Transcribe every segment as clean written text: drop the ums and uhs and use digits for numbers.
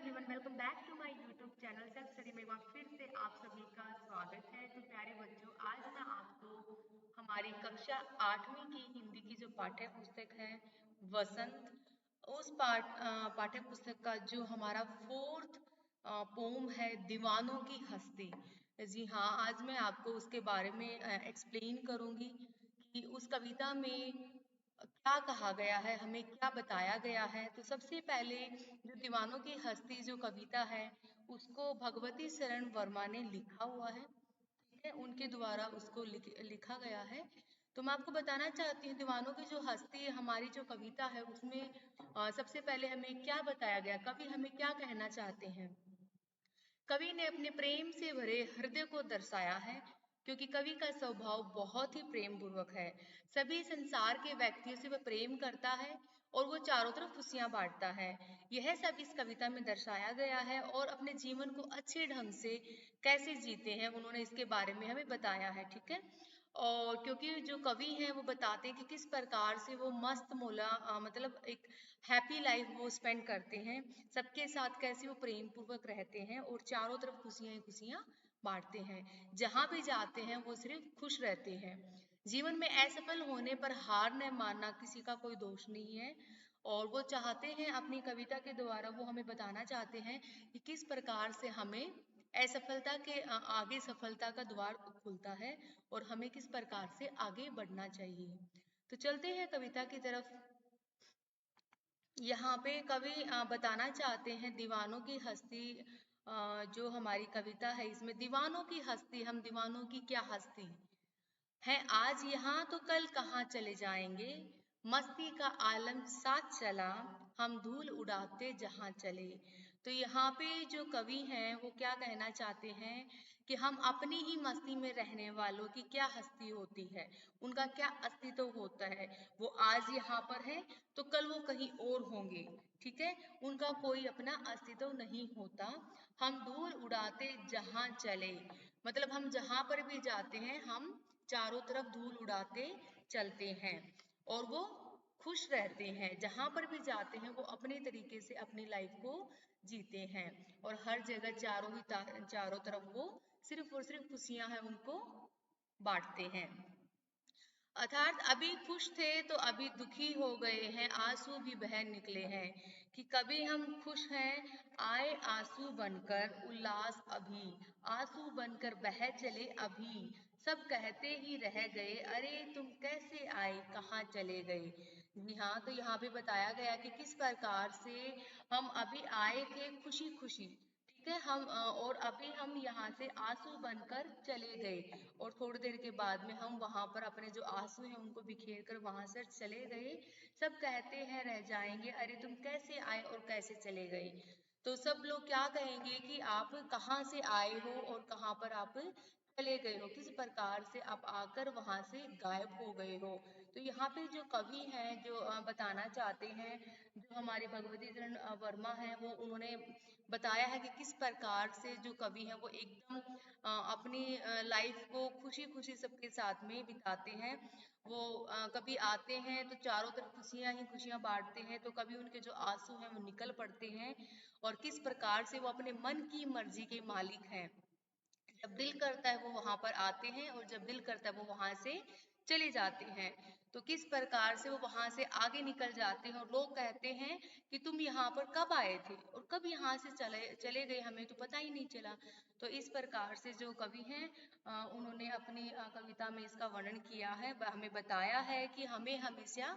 Everyone, welcome back to my YouTube channel self study में एक बार फिर से आप सभी का स्वागत है। तो प्यारे बच्चों, आज मैं आपको हमारी कक्षा 8वीं की हिंदी की जो पाठ्य पुस्तक है वसंत, उस पाठ्य पुस्तक का जो हमारा फोर्थ पोम है दीवानों की हस्ती। जी हाँ, आज मैं आपको उसके बारे में एक्सप्लेन करूंगी कि उस कविता में क्या कहा गया है, हमें क्या बताया गया है। तो सबसे पहले जो दीवानों की हस्ती जो कविता है उसको भगवती शरण वर्मा ने लिखा हुआ है। ठीक है, उनके द्वारा उसको लिखा गया है। तो मैं आपको बताना चाहती हूँ दीवानों की जो हस्ती हमारी जो कविता है उसमें सबसे पहले हमें क्या बताया गया, कवि हमें क्या कहना चाहते हैं। कवि ने अपने प्रेम से भरे हृदय को दर्शाया है, क्योंकि कवि का स्वभाव बहुत ही प्रेम पूर्वक है। सभी संसार के व्यक्तियों से वह प्रेम करता है और वो चारों तरफ खुशियां बांटता है। यह सब इस कविता में दर्शाया गया है और अपने जीवन को अच्छे ढंग से कैसे जीते हैं उन्होंने इसके बारे में हमें बताया है। ठीक है, और क्योंकि जो कवि हैं वो बताते हैं कि किस प्रकार से वो मस्त मोला मतलब एक हैप्पी लाइफ वो स्पेंड करते हैं, सबके साथ कैसे वो प्रेम पूर्वक रहते हैं और चारों तरफ खुशियां ही खुशियां बांटते हैं। जहां भी जाते हैं वो सिर्फ खुश रहते हैं। जीवन में असफल होने पर हार न मानना किसी का कोई दोष नहीं है। और वो चाहते हैं अपनी कविता के द्वारा वो हमें बताना चाहते हैं कि किस प्रकार से हमें असफलता के आगे सफलता का द्वार खुलता है और हमें किस प्रकार से आगे बढ़ना चाहिए। तो चलते हैं कविता की तरफ। यहाँ पे कवि बताना चाहते हैं दीवानों की हस्ती। जो हमारी कविता है इसमें दीवानों की हस्ती, हम दीवानों की क्या हस्ती है, आज यहाँ तो कल कहाँ चले जाएंगे। मस्ती का आलम साथ चला, हम धूल उड़ाते जहां चले। तो यहाँ पे जो कवि हैं वो क्या कहना चाहते हैं कि हम अपनी ही मस्ती में रहने वालों की क्या हस्ती होती है, उनका क्या अस्तित्व होता है। वो आज यहाँ पर है तो कल वो कहीं और होंगे। ठीक है, उनका कोई अपना अस्तित्व नहीं होता। हम धूल उड़ाते जहां चले, मतलब हम जहां पर भी जाते हैं हम चारों तरफ धूल उड़ाते चलते हैं और वो खुश रहते हैं। जहां पर भी जाते हैं वो अपने तरीके से अपनी लाइफ को जीते हैं और हर जगह चारों तरफ वो सिर्फ और सिर्फ खुशियां हैं उनको बांटते हैं। अर्थात अभी खुश थे तो अभी दुखी हो गए हैं, आंसू भी बह निकले हैं। कि कभी हम खुश हैं, आए आंसू बनकर उल्लास अभी, आंसू बनकर बह चले अभी। सब कहते ही रह गए, अरे तुम कैसे आए कहाँ चले गए। जी हाँ, तो यहाँ पे बताया गया कि किस प्रकार से हम अभी आए थे खुशी खुशी। ठीक है, हम और अभी हम यहाँ से आंसू बनकर चले गए और थोड़ी देर के बाद में हम वहां पर अपने जो आंसू हैं उनको बिखेर कर वहां से चले गए। सब कहते हैं रह जाएंगे, अरे तुम कैसे आए और कैसे चले गए। तो सब लोग क्या कहेंगे कि आप कहाँ से आए हो और कहाँ पर आप चले गए हो, किस प्रकार से आप आकर वहां से गायब हो गए हो। तो यहाँ पे जो कवि हैं जो बताना चाहते हैं, जो हमारे भगवती चरण वर्मा है वो उन्होंने बताया है कि किस प्रकार से जो कवि हैं वो एकदम अपनी लाइफ को खुशी खुशी सबके साथ में बिताते हैं। वो कभी आते हैं तो चारों तरफ खुशियां ही खुशियां बांटते हैं, तो कभी उनके जो आंसू हैं वो निकल पड़ते हैं और किस प्रकार से वो अपने मन की मर्जी के मालिक हैं। जब दिल करता है वो वहां पर आते हैं और जब दिल करता है वो वहां से चले जाते हैं। तो किस प्रकार से वो वहां से आगे निकल जाते हैं और लोग कहते हैं कि तुम यहाँ पर कब आए थे और कब यहाँ से चले चले गए, हमें तो पता ही नहीं चला। तो इस प्रकार से जो कवि हैं उन्होंने अपनी कविता में इसका वर्णन किया है, हमें बताया है कि हमें हमेशा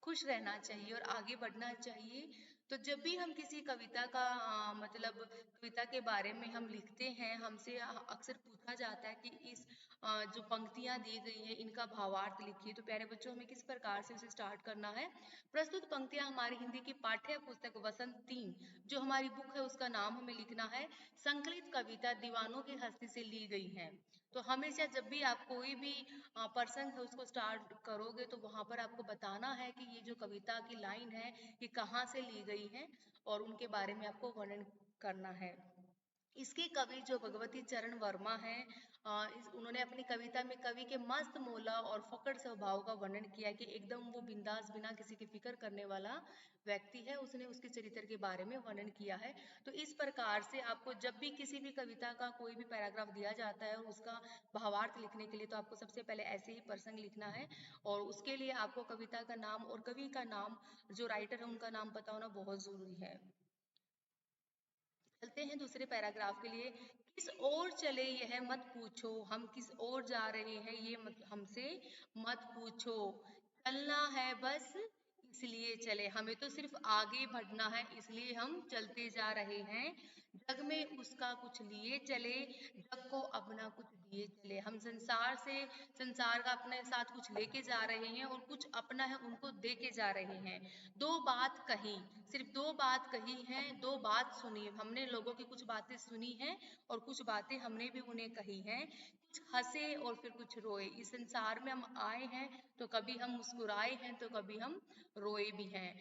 खुश रहना चाहिए और आगे बढ़ना चाहिए। तो जब भी हम किसी कविता का मतलब कविता के बारे में हम लिखते हैं, हमसे अक्सर पूछा जाता है कि इस जो पंक्तियां दी गई हैं इनका भावार्थ लिखिए। तो प्यारे बच्चों, हमें किस प्रकार से उसे स्टार्ट करना है। प्रस्तुत पंक्तियां हमारी हिंदी की पाठ्य पुस्तक वसंत 3 जो हमारी बुक है उसका नाम हमें लिखना है संकलित कविता दीवानों की हस्ती से ली गई है। तो हमेशा जब भी आप कोई भी पर्सन है उसको स्टार्ट करोगे तो वहां पर आपको बताना है कि ये जो कविता की लाइन है ये कहाँ से ली गई है और उनके बारे में आपको वर्णन करना है। इसके कवि जो भगवती चरण वर्मा हैं, उन्होंने अपनी कविता में कवि के मस्त मौला और फकड़ स्वभाव का वर्णन किया कि एकदम वो बिंदास बिना किसी की फिक्र करने वाला व्यक्ति है। उसने उसके चरित्र के बारे में वर्णन किया है। तो इस प्रकार से आपको जब भी किसी भी कविता का कोई भी पैराग्राफ दिया जाता है और उसका भावार्थ लिखने के लिए, तो आपको सबसे पहले ऐसे ही प्रसंग लिखना है और उसके लिए आपको कविता का नाम और कवि का नाम, जो राइटर है उनका नाम पता होना बहुत जरूरी है। चलते हैं दूसरे पैराग्राफ के लिए। किस ओर चले यह मत पूछो, हम किस ओर जा रहे हैं ये मत हमसे मत पूछो। चलना है बस इसलिए चले, हमें तो सिर्फ आगे बढ़ना है इसलिए हम चलते जा रहे हैं। जग में उसका कुछ लिए चले, जग को अपना कुछ दिए चले। हम संसार से, संसार का अपने साथ कुछ लेके जा रहे हैं और कुछ अपना है उनको दे के जा रहे हैं। दो बात कही, सिर्फ दो बात कही हैं, दो बात सुनी। हमने लोगों की कुछ बातें सुनी हैं और कुछ बातें हमने भी उन्हें कही हैं। कुछ हंसे और फिर कुछ रोए। इस संसार में हम आए हैं तो कभी हम मुस्कुराए हैं तो कभी हम रोए भी हैं।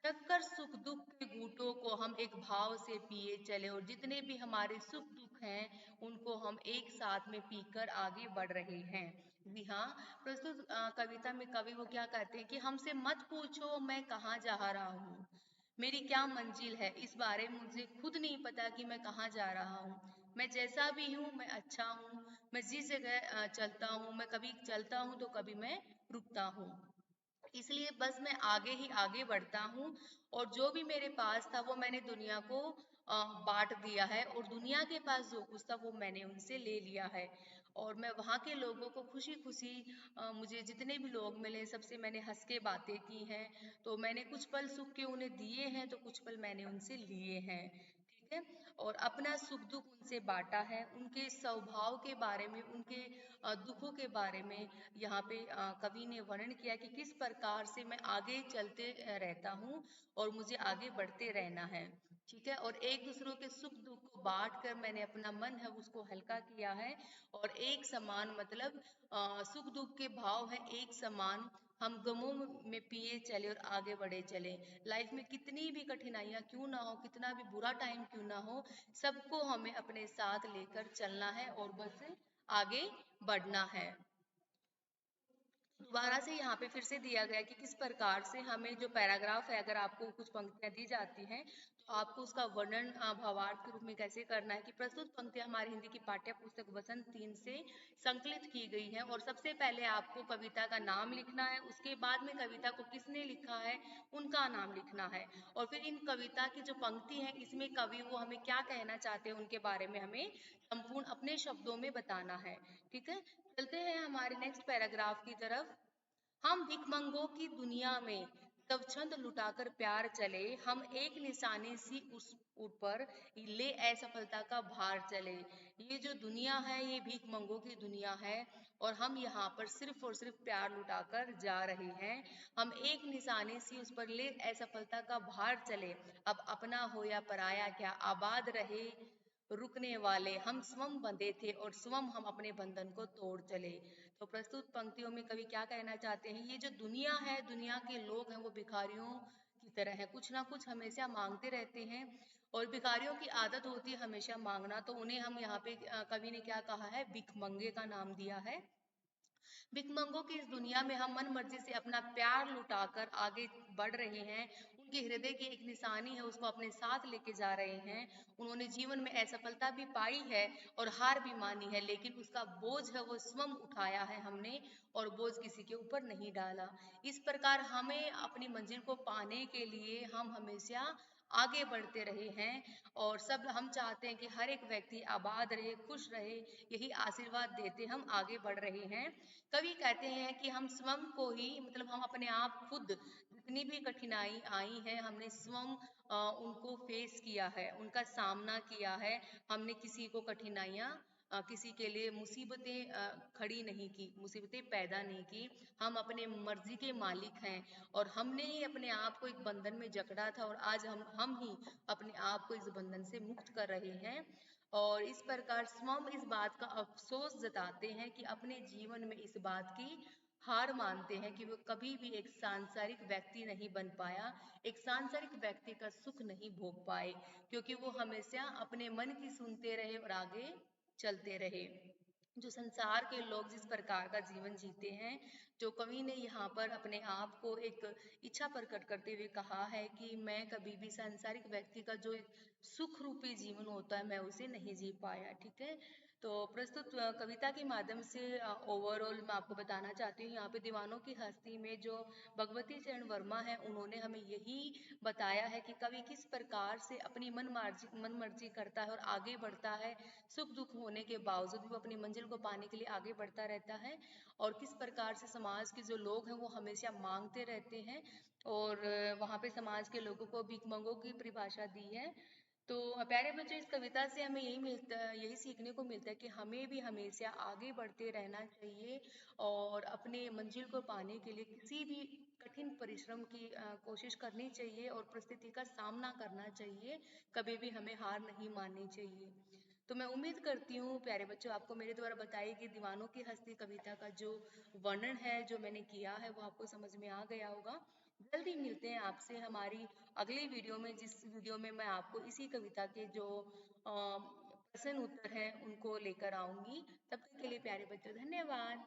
टक्कर सुख दुख के घूंटों को हम एक भाव से पिए चले, और जितने भी हमारे सुख दुख हैं उनको हम एक साथ में पीकर आगे बढ़ रहे हैं। जी हाँ, प्रस्तुत कविता में कवि वो क्या कहते हैं कि हमसे मत पूछो मैं कहाँ जा रहा हूँ, मेरी क्या मंजिल है, इस बारे में मुझे खुद नहीं पता कि मैं कहाँ जा रहा हूँ। मैं जैसा भी हूँ मैं अच्छा हूँ, मैं जिस जगह चलता हूँ, मैं कभी चलता हूँ तो कभी मैं रुकता हूँ, इसलिए बस मैं आगे ही आगे बढ़ता हूँ। और जो भी मेरे पास था वो मैंने दुनिया को बांट दिया है, और दुनिया के पास जो कुछ था वो मैंने उनसे ले लिया है। और मैं वहाँ के लोगों को खुशी खुशी, मुझे जितने भी लोग मिले सबसे मैंने हंस के बातें की हैं। तो मैंने कुछ पल सुख के उन्हें दिए हैं तो कुछ पल मैंने उनसे लिए हैं। ठीक है। और अपना सुख दुख उनसे बांटा है, उनके स्वभाव के बारे में, उनके दुखों के बारे में यहाँ पे कवि ने वर्णन किया कि किस प्रकार से मैं आगे चलते रहता हूँ और मुझे आगे बढ़ते रहना है। ठीक है। और एक दूसरों के सुख दुख को बांट कर मैंने अपना मन है उसको हल्का किया है। और एक समान मतलब सुख दुख के भाव है एक समान, हम गमों में पिए चले और आगे बढ़े चले। लाइफ में कितनी भी कठिनाइयां क्यों ना हो, कितना भी बुरा टाइम क्यों ना हो, सबको हमें अपने साथ लेकर चलना है और बस आगे बढ़ना है। दोबारा से यहाँ पे फिर से दिया गया कि किस प्रकार से हमें जो पैराग्राफ है, अगर आपको कुछ पंक्तियां दी जाती हैं तो आपको उसका वर्णन भावार्थ के रूप में कैसे करना है। कि प्रस्तुत पंक्तियां हमारी हिंदी की पाठ्य पुस्तक वसंत 3 से संकलित की गई हैं, और सबसे पहले आपको कविता का नाम लिखना है, उसके बाद में कविता को किसने लिखा है उनका नाम लिखना है, और फिर इन कविता की जो पंक्ति है इसमें कवि वो हमें क्या कहना चाहते हैं उनके बारे में हमें संपूर्ण अपने शब्दों में बताना है। ठीक है। चलते हैं हमारे नेक्स्ट पैराग्राफ की तरफ। हम भिखमंगों की दुनिया में तब छंद लुटाकर प्यार चले, हम एक निशानी सी उस ऊपर ले असफलता का भार चले। ये जो दुनिया है ये भीखमंगों की दुनिया है, और हम यहाँ पर सिर्फ और सिर्फ प्यार लुटाकर जा रहे हैं। हम एक निशानी सी उस पर ले असफलता का भार चले, अब अपना हो या पराया क्या, आबाद रहे रुकने वाले, हम स्वयं बंधे थे और स्वयं हम अपने बंधन को तोड़ चले। तो प्रस्तुत पंक्तियों में कवि क्या कहना चाहते हैं, ये जो दुनिया है, दुनिया के लोग हैं वो भिखारियों की तरह है, कुछ ना कुछ हमेशा मांगते रहते हैं, और भिखारियों की आदत होती है हमेशा मांगना। तो उन्हें हम यहाँ पे कवि ने क्या कहा है, भिखमंगे का नाम दिया है। भिखमंगों की इस दुनिया में हम मन मर्जी से अपना प्यार लुटाकर आगे बढ़ रहे हैं। उनके हृदय की एक निशानी है उसको अपने साथ लेके जा रहे हैं। उन्होंने जीवन में असफलता भी पाई है और हार भी मानी है, लेकिन उसका बोझ है वो स्वयं उठाया है हमने, और बोझ किसी के ऊपर नहीं डाला। इस प्रकार हमें अपनी मंजिल को पाने के लिए हम हमेशा आगे बढ़ते रहे हैं, और सब हम चाहते हैं कि हर एक व्यक्ति आबाद रहे, खुश रहे, यही आशीर्वाद देते हम आगे बढ़ रहे हैं। कवि कहते हैं कि हम स्वयं को ही, मतलब हम अपने आप खुद, जितनी भी कठिनाई आई है हमने स्वयं उनको फेस किया है, उनका सामना किया है। हमने किसी को कठिनाइयाँ, किसी के लिए मुसीबतें खड़ी नहीं की, मुसीबतें पैदा नहीं की। हम अपने मर्जी के मालिक हैं, और हमने ही अपने आप को एक बंधन में जकड़ा था, और आज हम ही अपने आप को इस बंधन से मुक्त कर रहे हैं। और इस प्रकार स्वयं इस बात का अफसोस जताते हैं कि अपने जीवन में इस बात की हार मानते हैं कि वो कभी भी एक सांसारिक व्यक्ति नहीं बन पाया, एक सांसारिक व्यक्ति का सुख नहीं भोग पाए, क्योंकि वो हमेशा अपने मन की सुनते रहे और आगे चलते रहे। जो संसार के लोग जिस प्रकार का जीवन जीते हैं, जो कवि ने यहाँ पर अपने आप को एक इच्छा प्रकट करते हुए कहा है कि मैं कभी भी सांसारिक व्यक्ति का जो सुख रूपी जीवन होता है मैं उसे नहीं जी पाया। ठीक है, तो प्रस्तुत कविता के माध्यम से ओवरऑल मैं आपको बताना चाहती हूँ, यहाँ पे दीवानों की हस्ती में जो भगवती चरण वर्मा है उन्होंने हमें यही बताया है कि कवि किस प्रकार से अपनी मन मर्जी करता है और आगे बढ़ता है, सुख दुख होने के बावजूद भी वो अपनी मंजिल को पाने के लिए आगे बढ़ता रहता है, और किस प्रकार से समाज के जो लोग हैं वो हमेशा मांगते रहते हैं, और वहाँ पे समाज के लोगों को भिखमंगों की परिभाषा दी है। तो प्यारे बच्चों, इस कविता से हमें यही मिलता है, यही सीखने को मिलता है कि हमें भी हमेशा आगे बढ़ते रहना चाहिए और अपने मंजिल को पाने के लिए किसी भी कठिन परिश्रम की कोशिश करनी चाहिए और परिस्थिति का सामना करना चाहिए, कभी भी हमें हार नहीं माननी चाहिए। तो मैं उम्मीद करती हूँ प्यारे बच्चों, आपको मेरे द्वारा बताई गई दीवानों की हस्ती कविता का जो वर्णन है जो मैंने किया है वो आपको समझ में आ गया होगा। जल्दी मिलते हैं आपसे हमारी अगली वीडियो में, जिस वीडियो में मैं आपको इसी कविता के जो प्रश्न उत्तर हैं उनको लेकर आऊंगी। तब तक के लिए प्यारे बच्चों धन्यवाद।